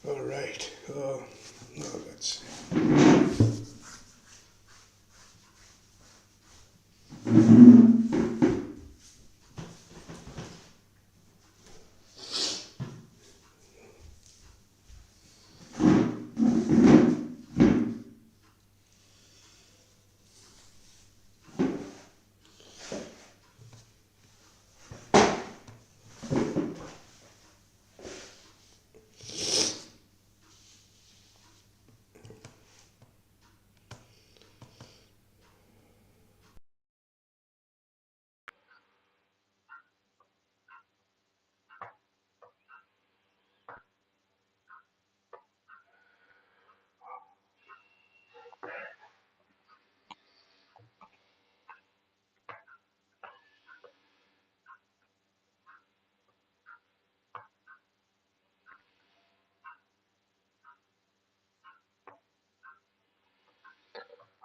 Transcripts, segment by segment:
All right. Now let's see.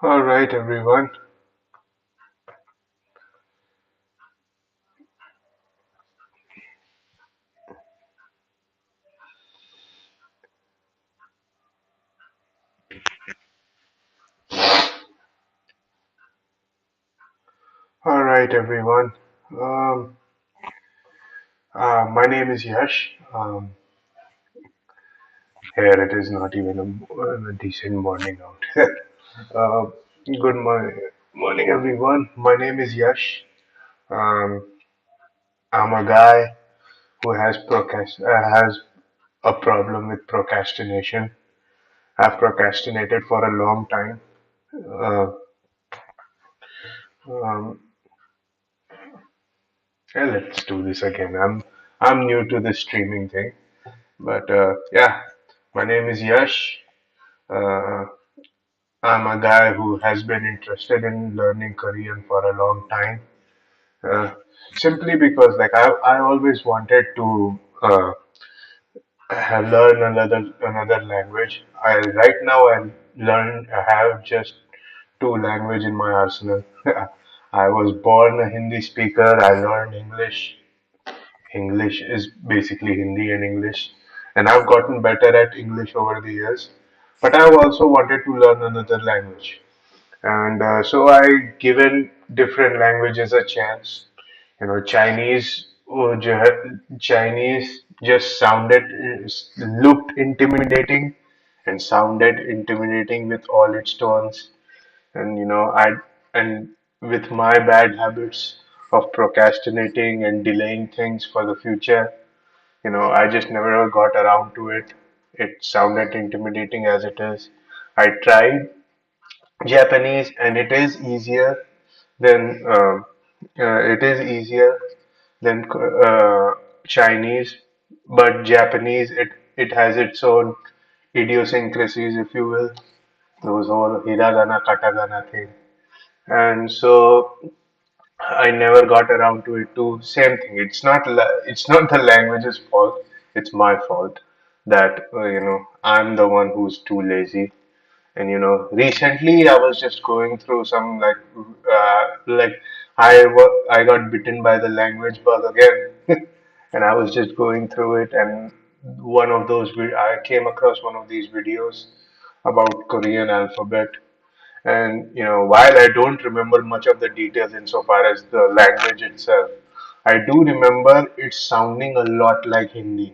All right, everyone. All right, everyone. Um, my name is Yash. Here it is not even a decent morning out. uh, good morning, everyone. My name is Yash. Um, I'm a guy who has a problem with procrastination. I've procrastinated for a long time. Uh, um, let's do this again. I'm new to this streaming thing, but yeah, my name is Yash. Uh, I'm a guy who has been interested in learning Korean for a long time. Uh, Simply because I always wanted to learn another language. Right now I have just two language in my arsenal. I was born a Hindi speaker. I learned English. English is basically Hindi and English, and I've gotten better at English over the years. But I've also wanted to learn another language, and so I given different languages a chance. You know, Chinese just looked intimidating and sounded intimidating with all its tones. And and with my bad habits of procrastinating and delaying things for the future, I just never got around to it. It sounded intimidating as it is. I tried Japanese, and than uh, it is easier than Chinese, but Japanese it has its own idiosyncrasies, if you will, those whole hiragana katakana thing, and so I never got around to it too. Same thing. It's not the language's fault. It's my fault that I'm the one who's too lazy. And recently I was just going through some like I got bitten by the language bug again, and I was just going through it, and I came across one of these videos about Korean alphabet, and while I don't remember much of the details insofar as the language itself, I do remember it sounding a lot like Hindi.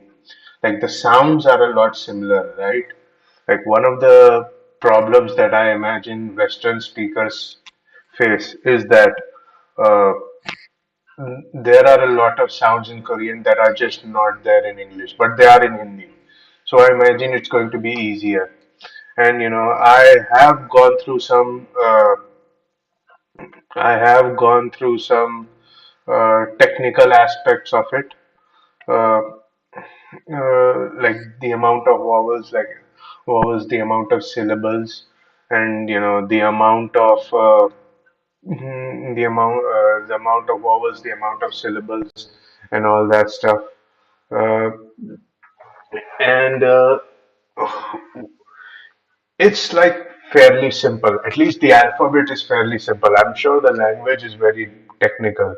Like the sounds are a lot similar, right? Like one of the problems that I imagine Western speakers face is that uh, there are a lot of sounds in Korean that are just not there in English, but they are in Hindi. So I imagine it's going to be easier. And I have gone through some technical aspects of it, uh, like the amount of vowels, the amount of syllables, and the amount of vowels, the amount of syllables, and all that stuff. Uh, and It's like fairly simple. At least the alphabet is fairly simple. I'm sure the language is very technical.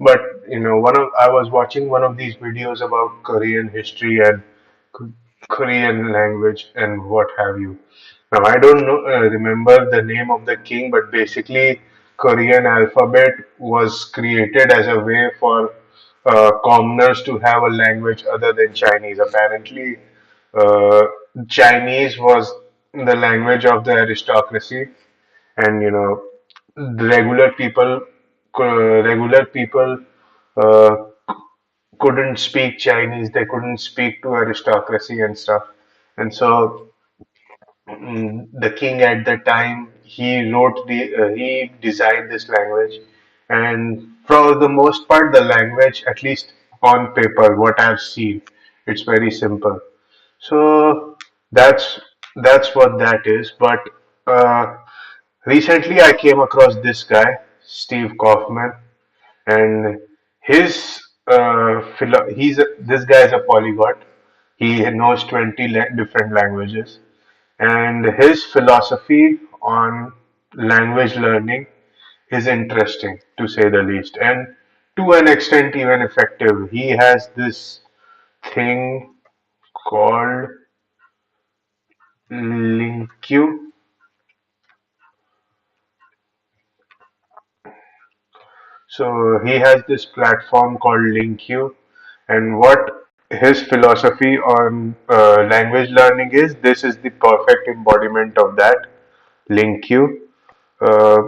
But I was watching one of these videos about Korean history and Korean language and what have you. Now, I don't know, remember the name of the king, but basically, Korean alphabet was created as a way for commoners to have a language other than Chinese. Apparently, uh, Chinese was the language of the aristocracy, and regular people, regular people uh, couldn't speak Chinese. They couldn't speak to aristocracy and stuff, and so the king at the time he designed this language, and for the most part the language, at least on paper, what I've seen, it's very simple. So that's what that is. But uh, recently I came across this guy, Steve Kaufmann, and his this guy is a polyglot. He knows 20 different languages, and his philosophy on language learning is interesting, to say the least, and to an extent even effective. He has this thing called LinkQ. So he has this platform called LinkQ, and what his philosophy on language learning is, this is the perfect embodiment of that. LinkQ. Uh,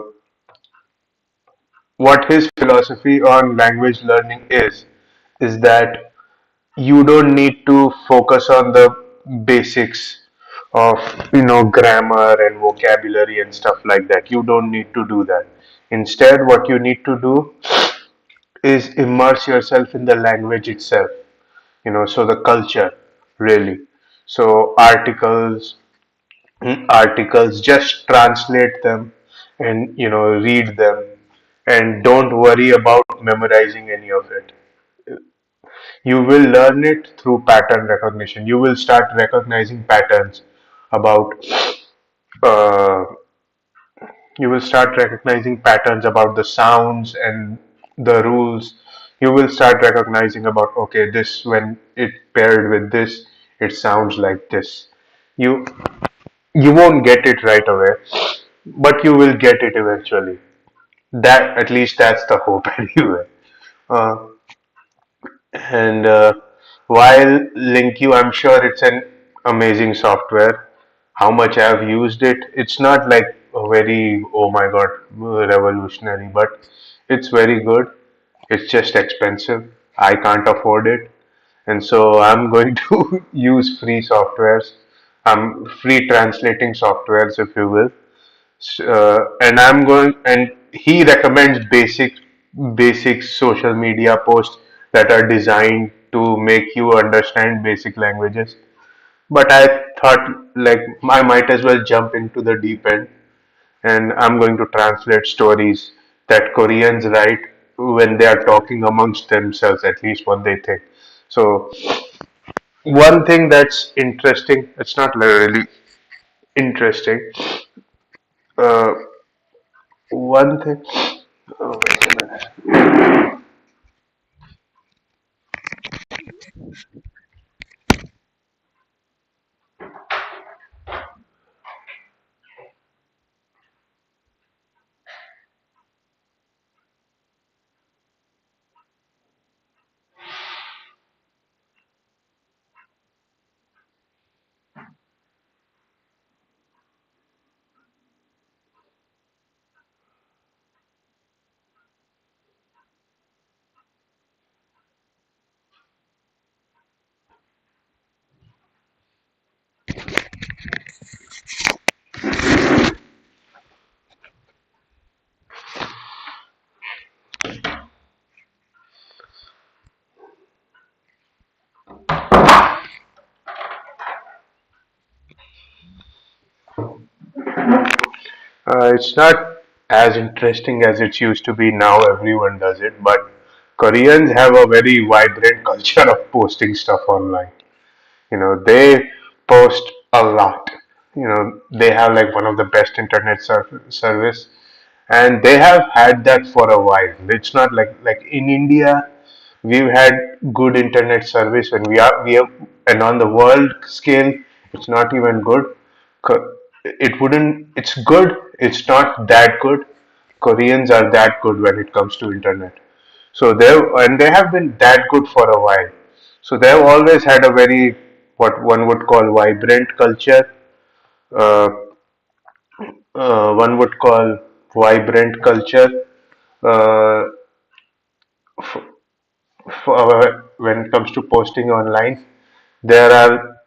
what his philosophy on language learning is that you don't need to focus on the basics of grammar and vocabulary and stuff like that. You don't need to do that. Instead, what you need to do is immerse yourself in the language itself, so the culture, really. So articles, just translate them, and read them, and don't worry about memorizing any of it. You will learn it through pattern recognition. You will start recognizing patterns about uh, you will start recognizing patterns about the sounds and the rules. You will start recognizing about, okay, this, when it paired with this, it sounds like this. You you won't get it right away, but you will get it eventually. That, at least that's the hope anyway. uh, And while LinkU, I'm sure it's an amazing software. How much I've used it, it's not like a very, oh my god, revolutionary, but it's very good. It's just expensive. I can't afford it. And so I'm going to use free softwares, free translating softwares, if you will. And he recommends basic social media posts that are designed to make you understand basic languages. But I thought, like, I might as well jump into the deep end, and I'm going to translate stories that Koreans write when they are talking amongst themselves, at least what they think. So one thing that's interesting, it's not really interesting. Uh, one thing. Oh, wait a minute. It's not as interesting as it used to be. Now everyone does it, but Koreans have a very vibrant culture of posting stuff online. They post a lot. They have like one of the best internet service, and they have had that for a while. It's not like in India, we've had good internet service, and we and on the world scale, it's not even good. It wouldn't. It's good. It's not that good. Koreans are that good when it comes to internet. So they have been that good for a while. So they've always had a very what one would call vibrant culture. Uh, one would call vibrant culture. Uh, when it comes to posting online, there are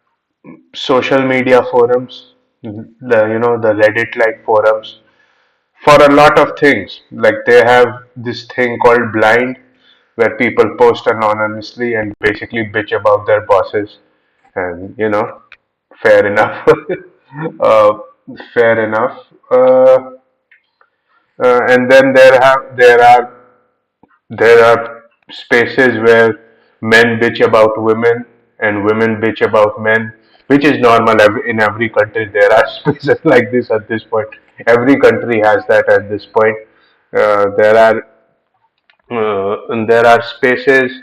social media forums, the Reddit like forums for a lot of things. Like they have this thing called Blind, where people post anonymously and basically bitch about their bosses, and fair enough. uh, fair enough. And then there are spaces where men bitch about women and women bitch about men, which is normal in every country. There are spaces like this at this point. Every country has that at this point. There are spaces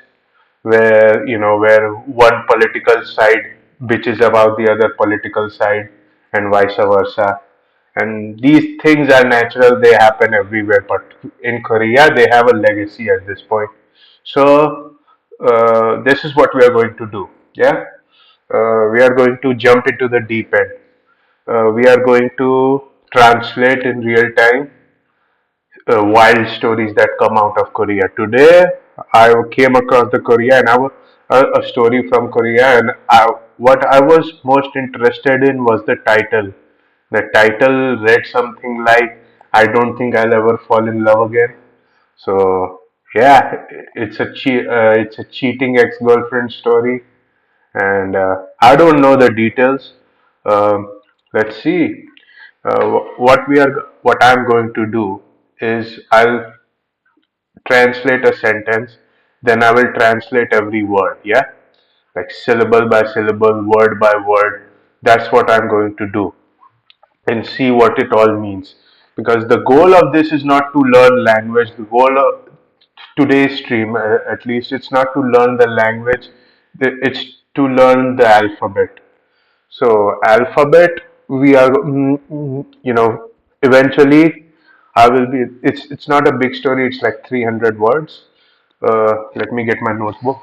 where one political side bitches about the other political side and vice versa, and these things are natural, they happen everywhere, but in Korea they have a legacy at this point. So this is what we are going to do. Yeah, we are going to jump into the deep end. We are going to translate in real time wild stories that come out of Korea. Today, I came across the Korea and a story from Korea, and what I was most interested in was the title. The title read something like "I don't think I'll ever fall in love again." So yeah, it's a cheating ex-girlfriend story, and I don't know the details. Let's see. What I'm going to do is I'll translate a sentence, then I will translate every word. Yeah, like syllable by syllable, word by word. That's what I'm going to do, and see what it all means. Because the goal of this is not to learn language. The goal of today's stream, at least, it's not to learn the language. It's to learn the alphabet. So alphabet, we are, eventually, I will be. It's not a big story. It's like 300 words. Let me get my notebook.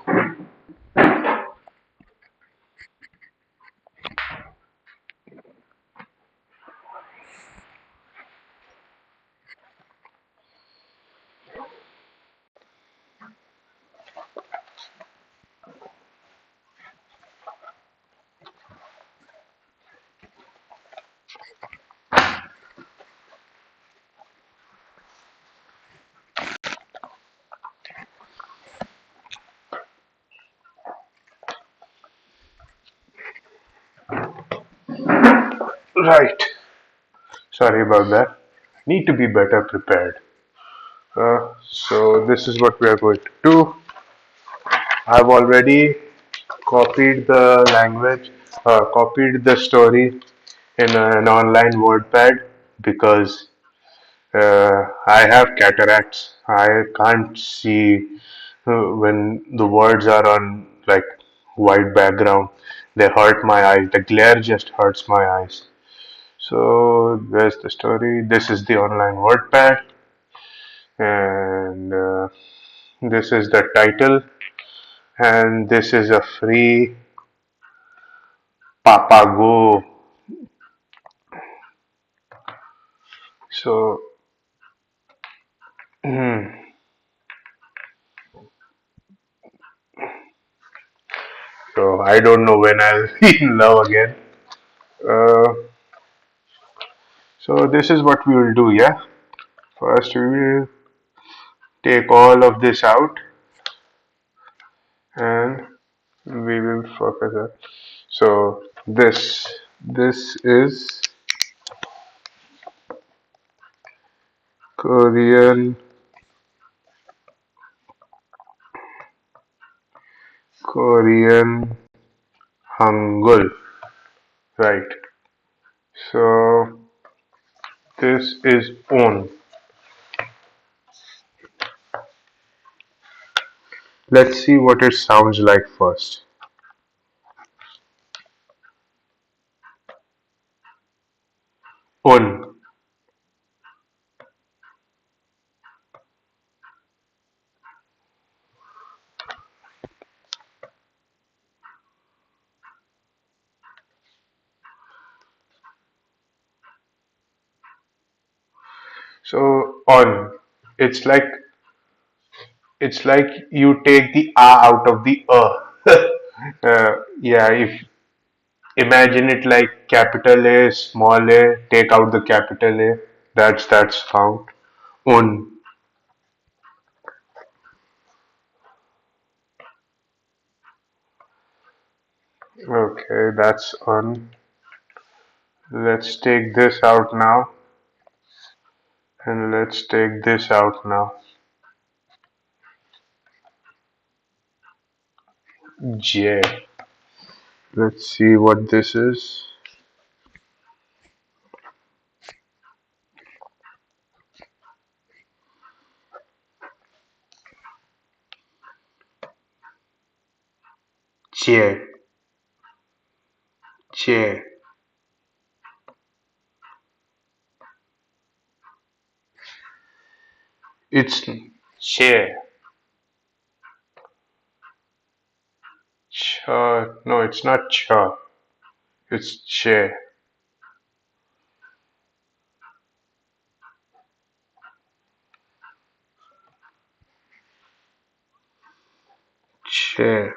Right. Sorry about that. Need to be better prepared. So this is what we are going to do. I've already copied the story in an online WordPad because I have cataracts. I can't see when the words are on like white background. They hurt my eyes. The glare just hurts my eyes. So there's the story. This is the online WordPad, and this is the title, and this is a free Papago. So, so I don't know when I'll be in love again. Uh, so this is what we will do. Yeah. First, we will take all of this out, and we will focus on. So this is Korean Korean Hangul, right? So this is on. Let's see what it sounds like first. Un. So on. It's like it's like you take the a out of the yeah, if imagine it like capital A, small a, take out the capital A. That's found. Un. Okay, that's on. Let's take this out now, and let's take this out now. J. Let's see what this is. J. J. It's J. Ch. No, it's not Ch. It's J. J.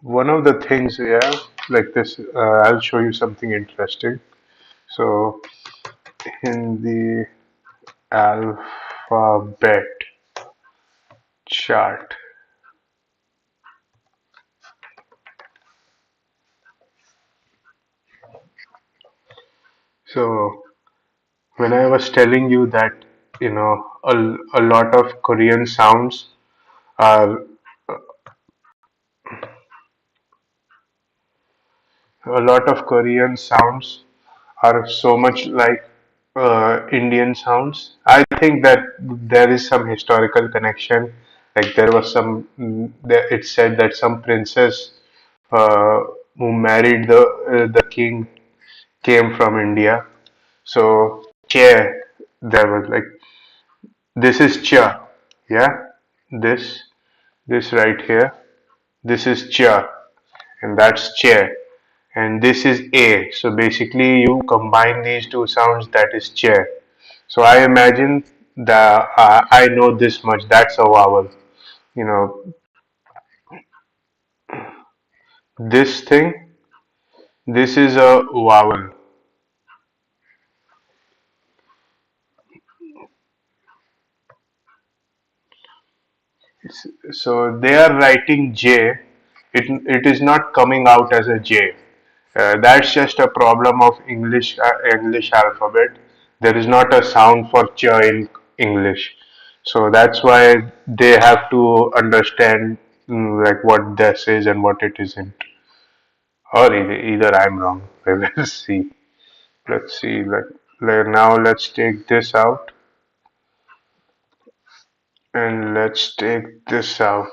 One of the things, yeah, like this, I'll show you something interesting. So, in the alphabet chart, so when I was telling you that, a lot of Korean sounds are a lot of Korean sounds are so much like Indian sounds. I think that there is some historical connection. Like there was some, it said that some princess uh, who married the king came from India. So chair, there was like this is cha, yeah. This this right here, this is cha, and that's chair, and this is a. So basically, you combine these two sounds, that is chair. So I imagine I know this much. That's a vowel. You know this thing. This is a vowel. So they are writing J. It is not coming out as a J. That's just a problem of English alphabet. There is not a sound for ch in English, so that's why they have to understand, like what this is and what it isn't. Or either I'm wrong. Let's see. Let's see. Now let's take this out and let's take this out.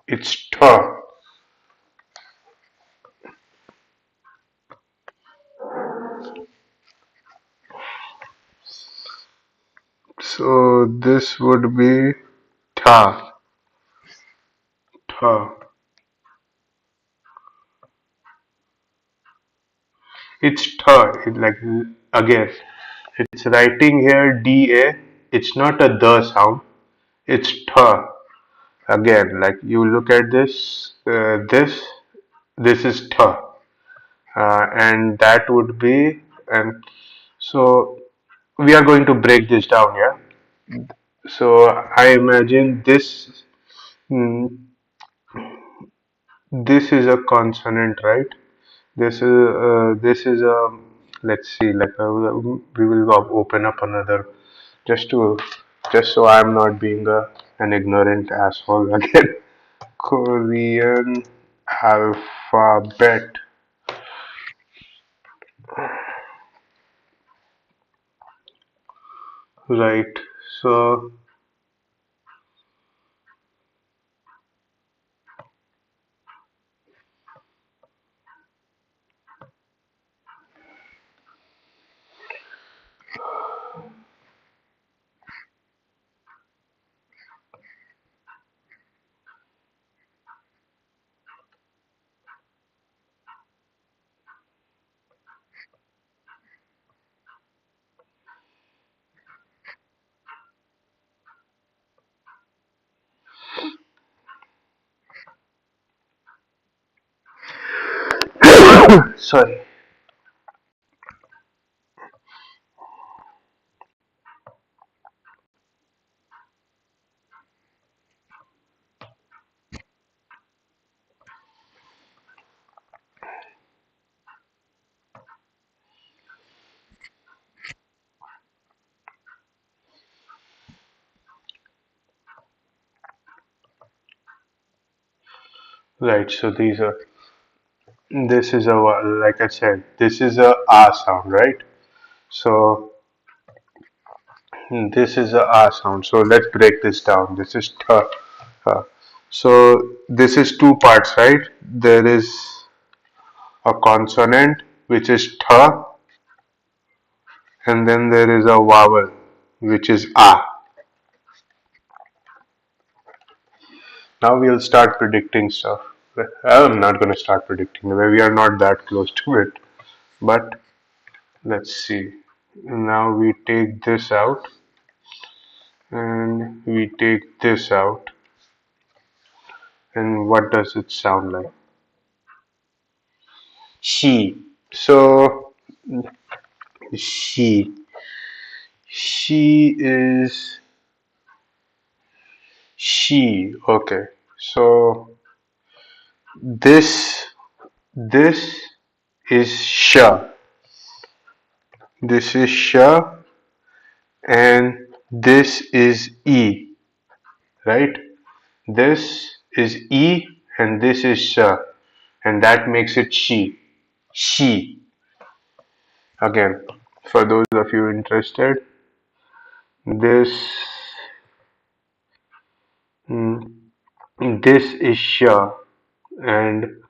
It's t. So this would be ta. Ta. It's ta. Like again, it's writing here da. It's not a the sound. It's ta. Again, like you look at this. This is ta, and that would be, and so we are going to break this down. Yeah. So I imagine this. mm, this is a consonant, right? This is a, let's see, like we will open up another, just to just so I'm not being an ignorant asshole again. Korean alphabet. Right. So, sorry. Right. So these are. This is a like I said. This is a R sound, right? So this is a R sound. So let's break this down. This is th. So this is two parts, right? There is a consonant which is th, and then there is a vowel which is a. Now we'll start predicting stuff. I'm not going to start predicting. We are not that close to it. But let's see. Now we take this out and we take this out. And what does it sound like? She. So she. She is she. Okay. So this is sh. This is sh and this is e, right? This is e and this is sh, and that makes it she. She. Again, for those of you interested, this mm, this is sh and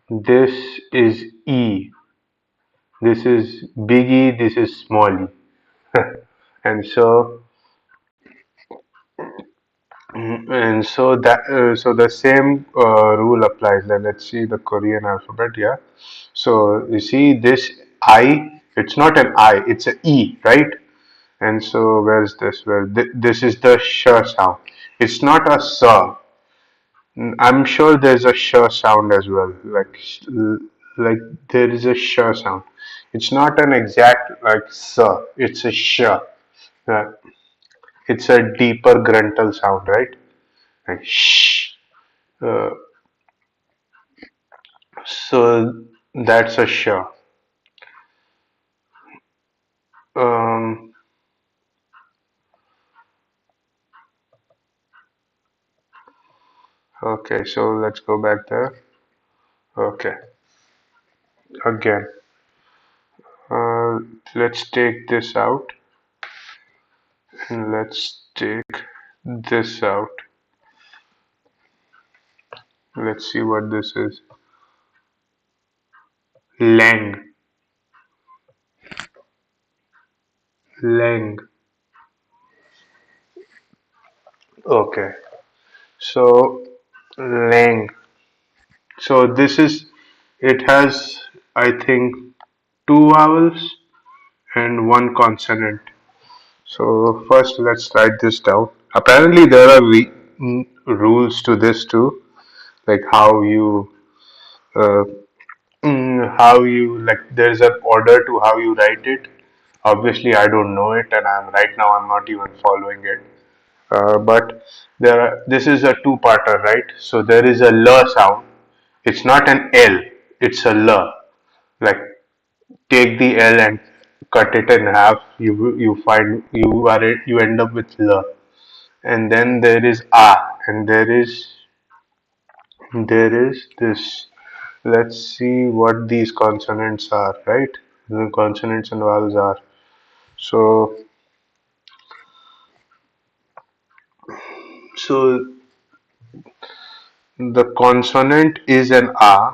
this is e. This is big E, this is small e. And so so the same rule applies. Let's see the Korean alphabet. Yeah. So you see this I. It's not an I. It's a E, right? And so where's this? This is the sh sound. It's not a sa. I'm sure there's a sh sound as well. Like there is a sh sound. It's not an exact like sa. It's a sh. It's a deeper gruntal sound, right? Like shh. Uh, so that's a sh. Um, okay, so let's go back there. Okay, again, uh, let's take this out and let's take this out. Let's see what this is. Leng, leng. Okay, so leng. So this is, it has, I think, two vowels and one consonant. So first, let's write this down. Apparently, there are rules to this too, like uh, how you like. There's an order to how you write it. Obviously, I don't know it, and I'm right now. I'm not even following it. But there are. This is a two-parter, right? So there is a l sound. It's not an l. It's a l. Like take the L and cut it in half. You find you end up with L. And then there is A, and there is this. Let's see what these consonants are, right? The consonants and vowels are. So So the consonant is an A,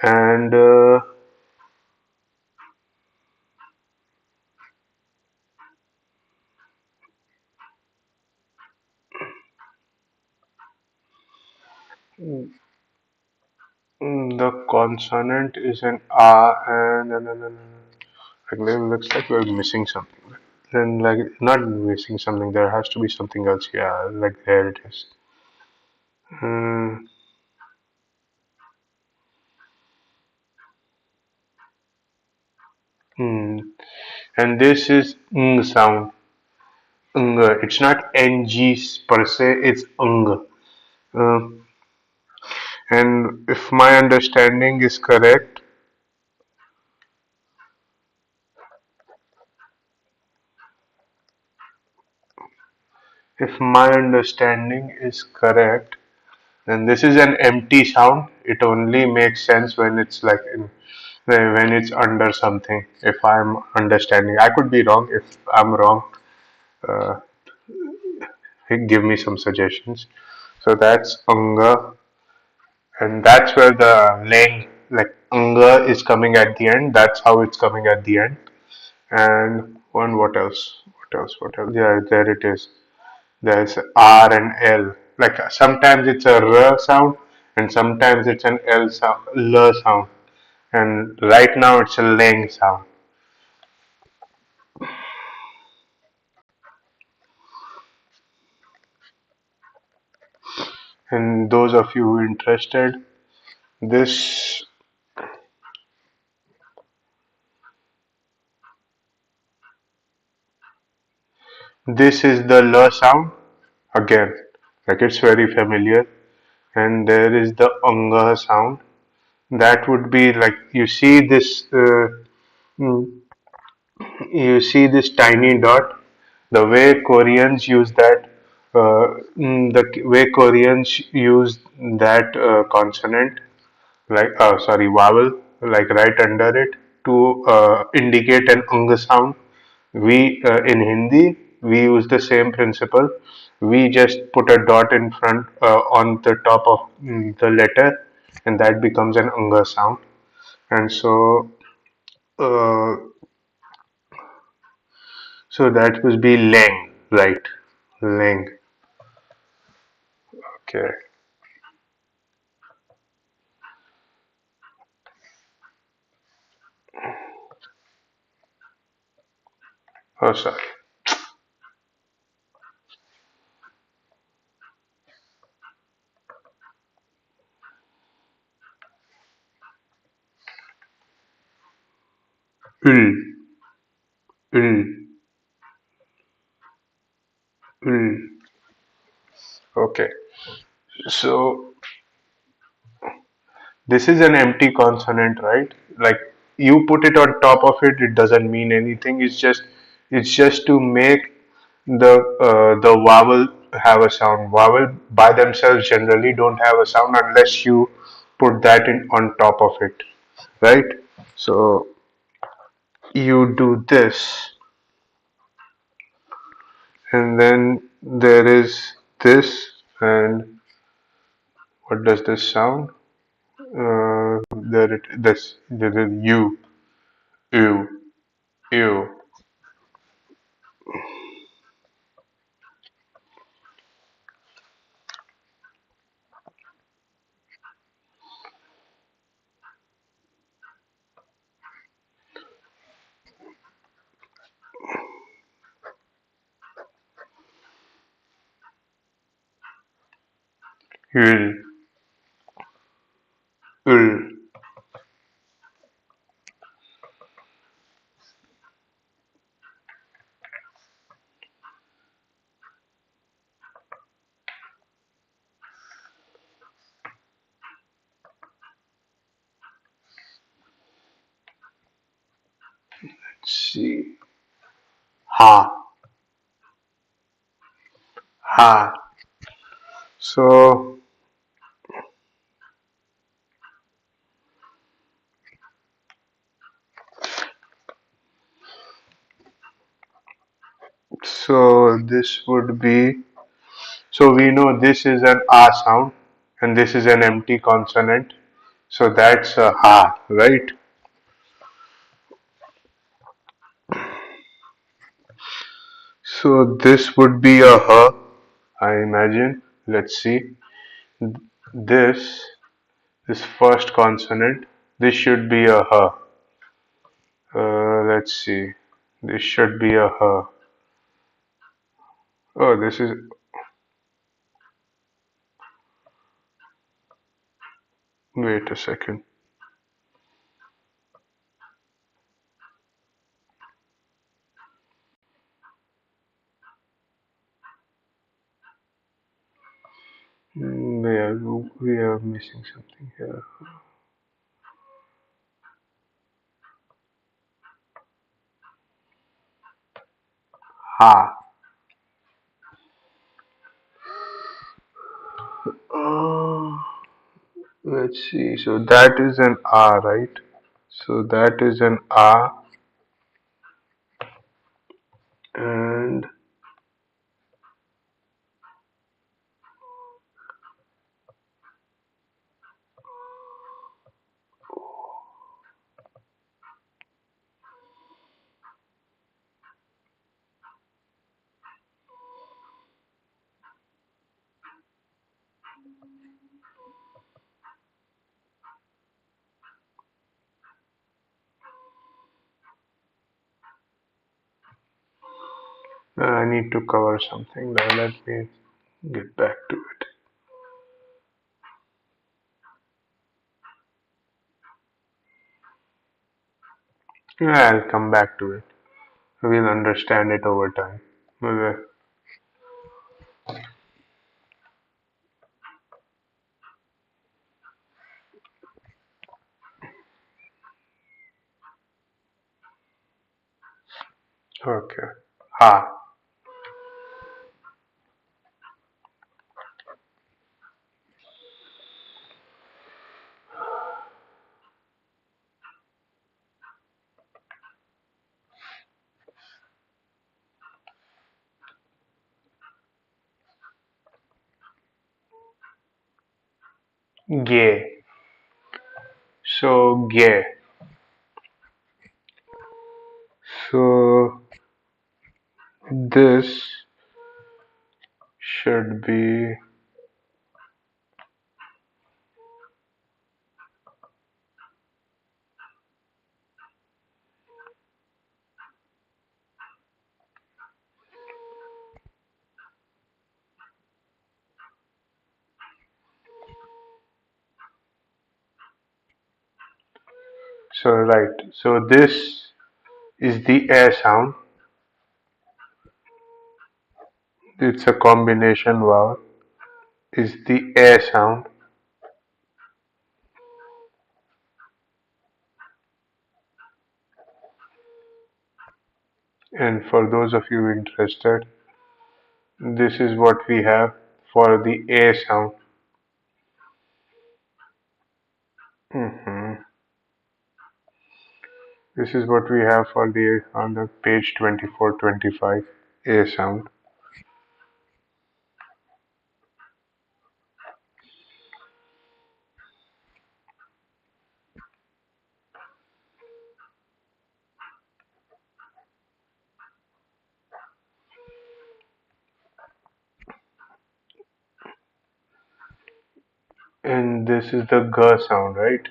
and the consonant is an A, and like, it looks like we're missing something. Then, like, not missing something, there has to be something else. Yeah, like, there it is. Mm, mm. And this is sound. It's not ng per se, it's Um, and if my understanding is correct, if my understanding is correct, then this is an empty sound. It only makes sense when it's like when it's under something. If I'm understanding, I could be wrong. If I'm wrong, uh, give me some suggestions. So that's anga, and that's where the lang, like anga, is coming at the end. That's how it's coming at the end. And one, what else? What else? What else? Yeah, there it is. There's R and L. Like sometimes it's a R sound and sometimes it's an L sound, L sound. And right now it's a lang sound. And those of you who are interested, this this is the L sound again. Like it's very familiar. And there is the Anga sound. That would be like mm, you see this tiny dot. The way Koreans use that, the way Koreans use that consonant, like sorry, vowel, like right under it to indicate an ung sound. We in Hindi we use the same principle. We just put a dot in front on the top of the letter, and that becomes an ung sound. And uh, so that would be leng, right? Leng. Okay. Oh, sorry. Ül, ül, ül. Okay. So this is an empty consonant, right? Like you put it on top of it, it doesn't mean anything. It's just to make the vowel have a sound. Vowel by themselves generally don't have a sound unless you put that in on top of it, right? So you do this, and then there is this, and what does this sound? There is you, you, ül, ül. Let's see. Ha, ha. So, so this would be. So we know this is an ah sound and this is an empty consonant. So that's a ha, right? So this would be a h, I imagine. Let's see. This, this first consonant, this should be a h. Let's see. This should be a h. Oh, this is. Wait a second. We are missing something here. Ha. Uh, let's see. So that is an A, right? So that is an A, and I need to cover something. Now let me get back to it. Yeah, I'll come back to it. We'll understand it over time. Okay. Okay. Ha. Ge. So ge. So this should be. So right. So this is the air sound. It's a combination vowel. Is the air sound. And for those of you interested, this is what we have for the A sound. Mhm. This is what we have for the on the page 24-25 A sound. And this is the G sound, right?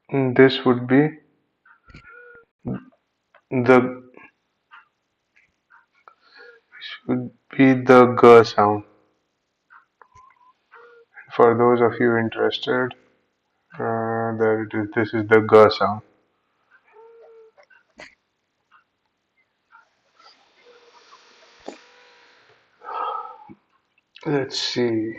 And this the would be the G sound. For those of you interested, there it is. This is the G sound. Let's see.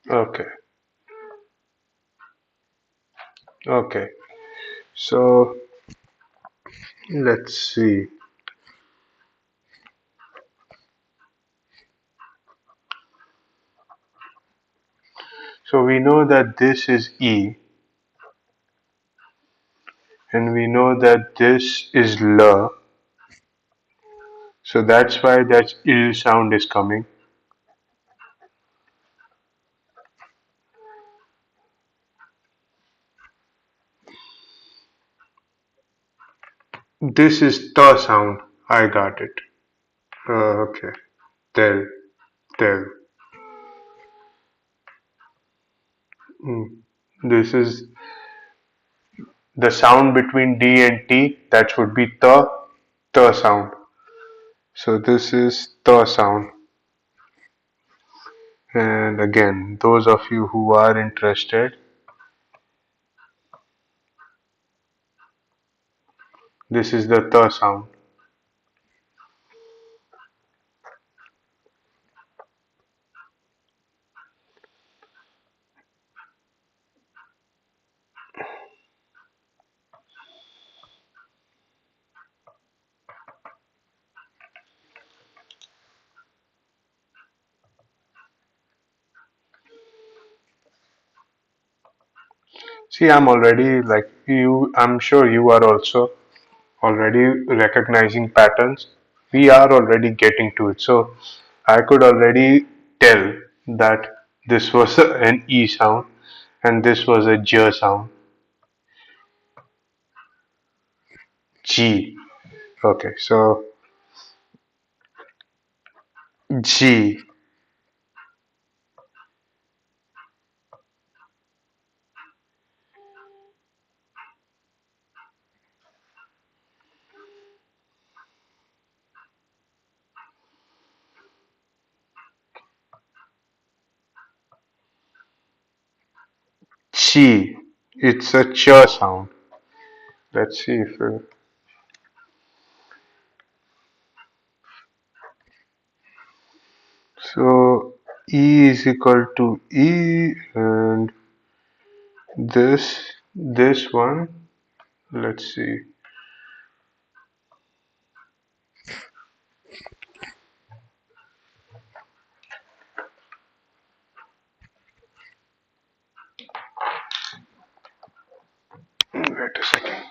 Okay. Okay. So let's see. So we know that this is E, and we know that this is L. So that's why that ill sound is coming. This is the sound. I got it. Okay. Tell. Tell. Mm. This is the sound between D and T. That would be the sound. So this is the sound. And again, those of you who are interested, this is the sound. See, I'm already like you, I'm sure you are also already recognizing patterns. We are already getting to it. So I could already tell that this was an E sound and this was a J sound. G. Okay, so G. Chi. It's a ch sound. Let's see if so E is equal to E and this one. Let's see. Wait a second.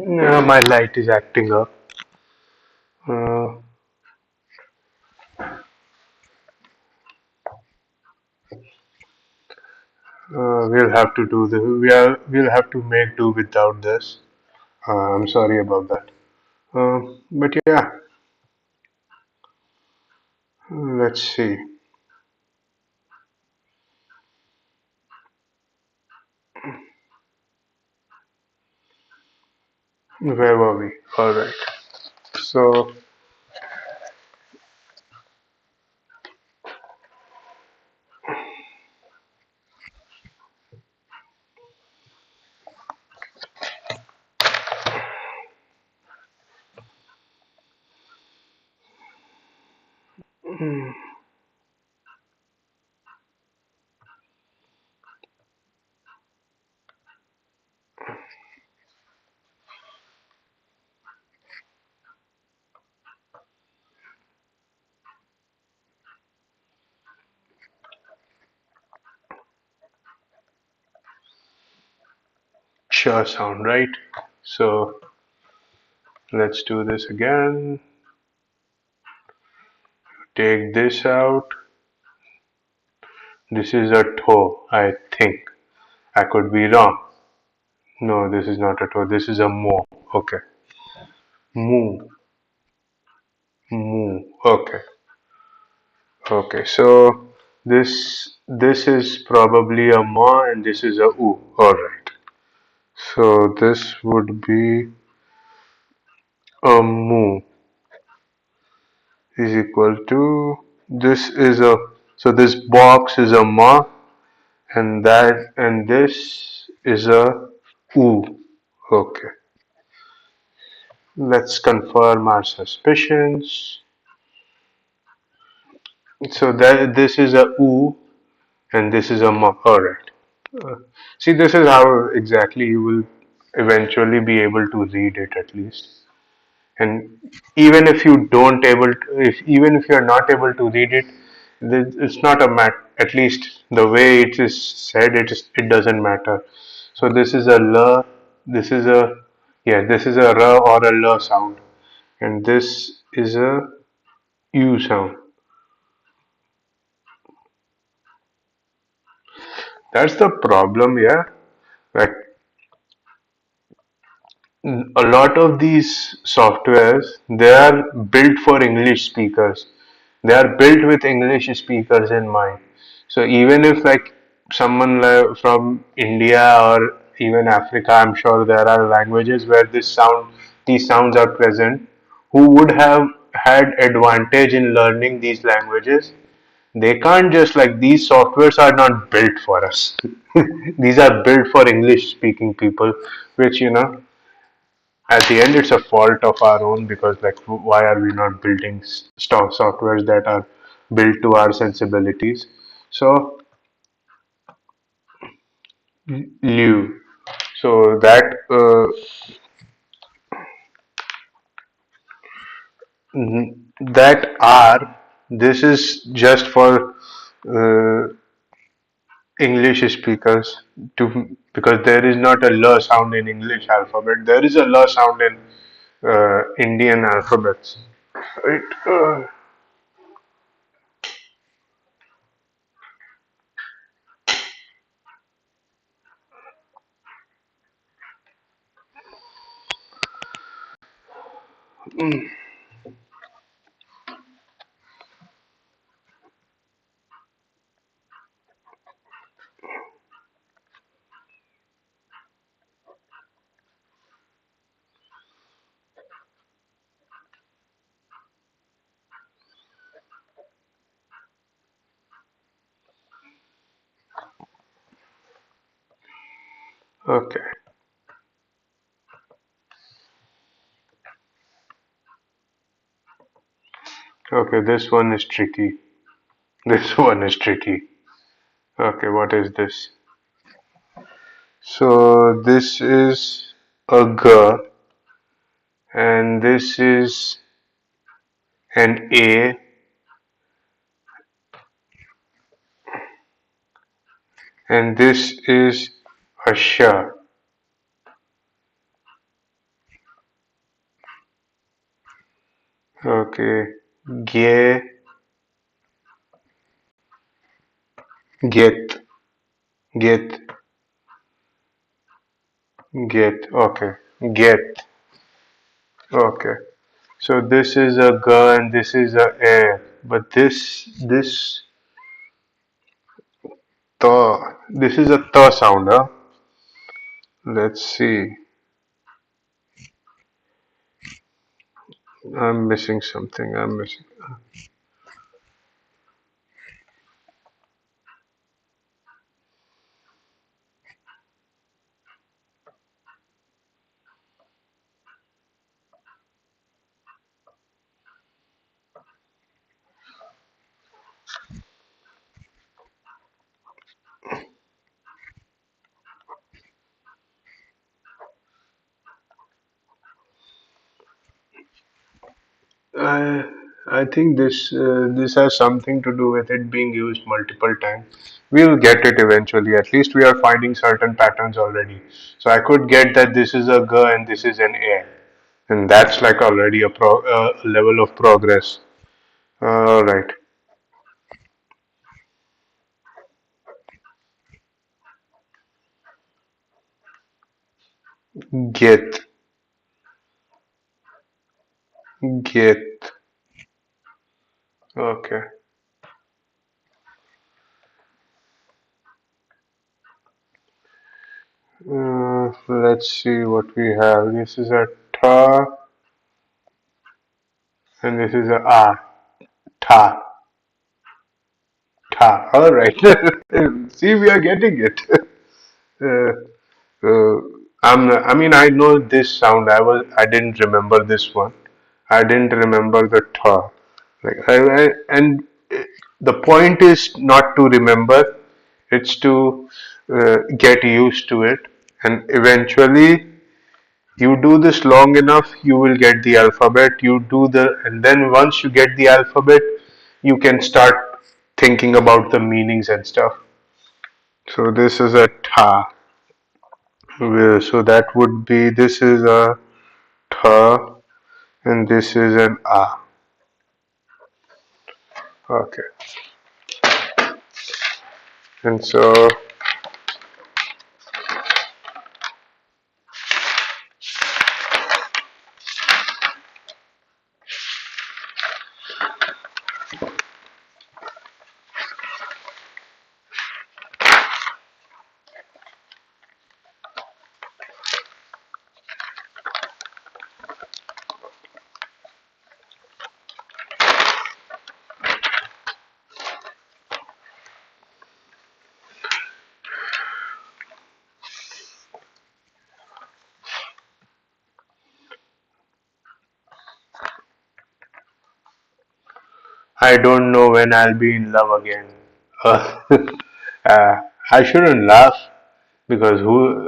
My light is acting up. Uh, we'll have to do the we'll have to make do without this. I'm sorry about that. But yeah, let's see. Where were we? All right. So, sure sound right. So let's do this again. Take this out. This is a toe, I think. I could be wrong. No, this is not a toe. This is a mo. Okay. Moo. Moo. Okay. Okay. So this is probably a ma and this is a oo. All right. So this would be a moo is equal to this is a so this box is a ma and this is a oo. Okay. Let's confirm our suspicions. So that this is a oo and this is a ma. All right. Uh, See, this is how exactly you will eventually be able to read it at least. And even if you don't able to, if even if you are not able to read it, it's not a mat. At least the way it is said, it doesn't matter. So this is a l. This is a this is a r or a l sound, and this is a u sound. That's the problem, yeah. Like a lot of these softwares, they are built for English speakers. They are built with English speakers in mind. So even if like someone from India or even Africa, I'm sure there are languages where these sounds are present, who would have had advantage in learning these languages. They can't just like these softwares are not built for us. These are built for English speaking people, which at the end it's a fault of our own, because like why are we not building softwares that are built to our sensibilities. So liu, so that r, this is just for uh, English speakers, to because there is not a l sound in English alphabet. There is a l sound in Indian alphabets, right? Okay. Okay, this one is tricky. This one is tricky. Okay, what is this? So this is a g, and this is an a, and this is a sh. Okay. Ge, get, get, get. Okay. Get. Okay. So this is a g and this is a air. But this is a th sound, huh? Let's see. I'm missing something. I'm missing. I I think this has something to do with it being used multiple times. We'll get it eventually. At least we are finding certain patterns already. So I could get that this is a g and this is an a, and that's like already a level of progress. All right, get, get. Okay. Let's see what we have. This is a ta and this is a ah. Ta, ta. All right. See, we are getting it. Uh, uh, I mean, I know this sound. I didn't remember this one. I didn't remember the ta. And the point is not to remember. It's to get used to it, and eventually you do this long enough, you will get the alphabet. And then once you get the alphabet, you can start thinking about the meanings and stuff. So this is a ta. So that would be, this is a tha and this is an a. Okay. And so I don't know when I'll be in love again. Uh, uh, I shouldn't laugh because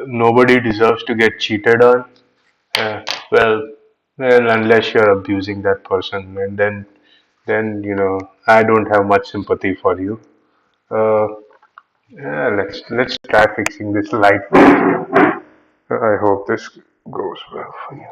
nobody deserves to get cheated on. Uh, well, well, unless you're abusing that person, and then I don't have much sympathy for you. Uh, yeah, let's try fixing this light. I hope this goes well for you.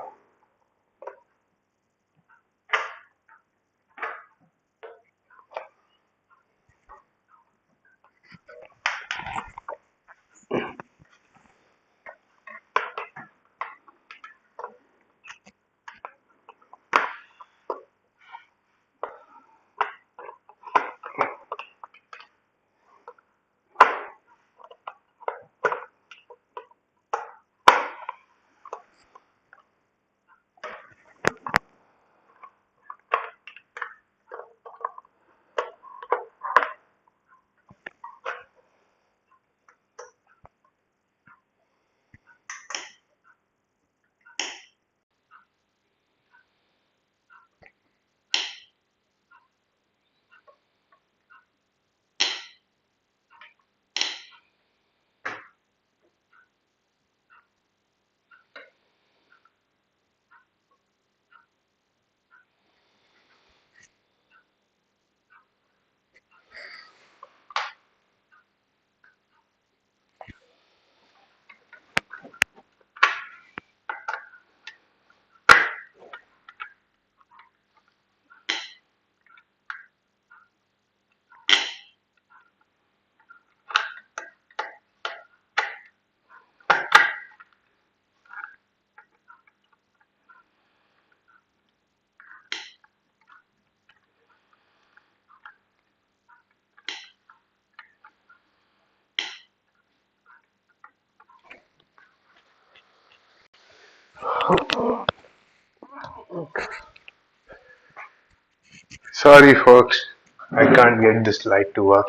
Sorry, folks. I can't get this light to work.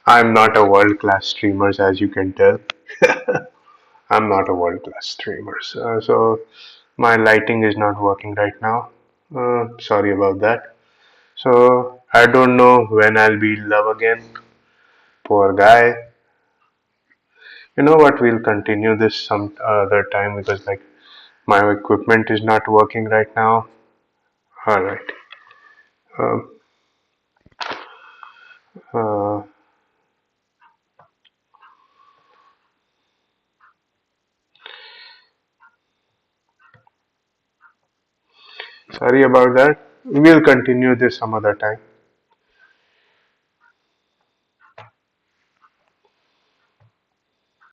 I'm not a world class streamer, as you can tell. I'm not a world class streamer. So my lighting is not working right now. Sorry about that. So I don't know when I'll be in love again. Poor guy. You know what? We'll continue this some other time because like my equipment is not working right now. All right. Um, uh, Sorry about that. We'll continue this some other time.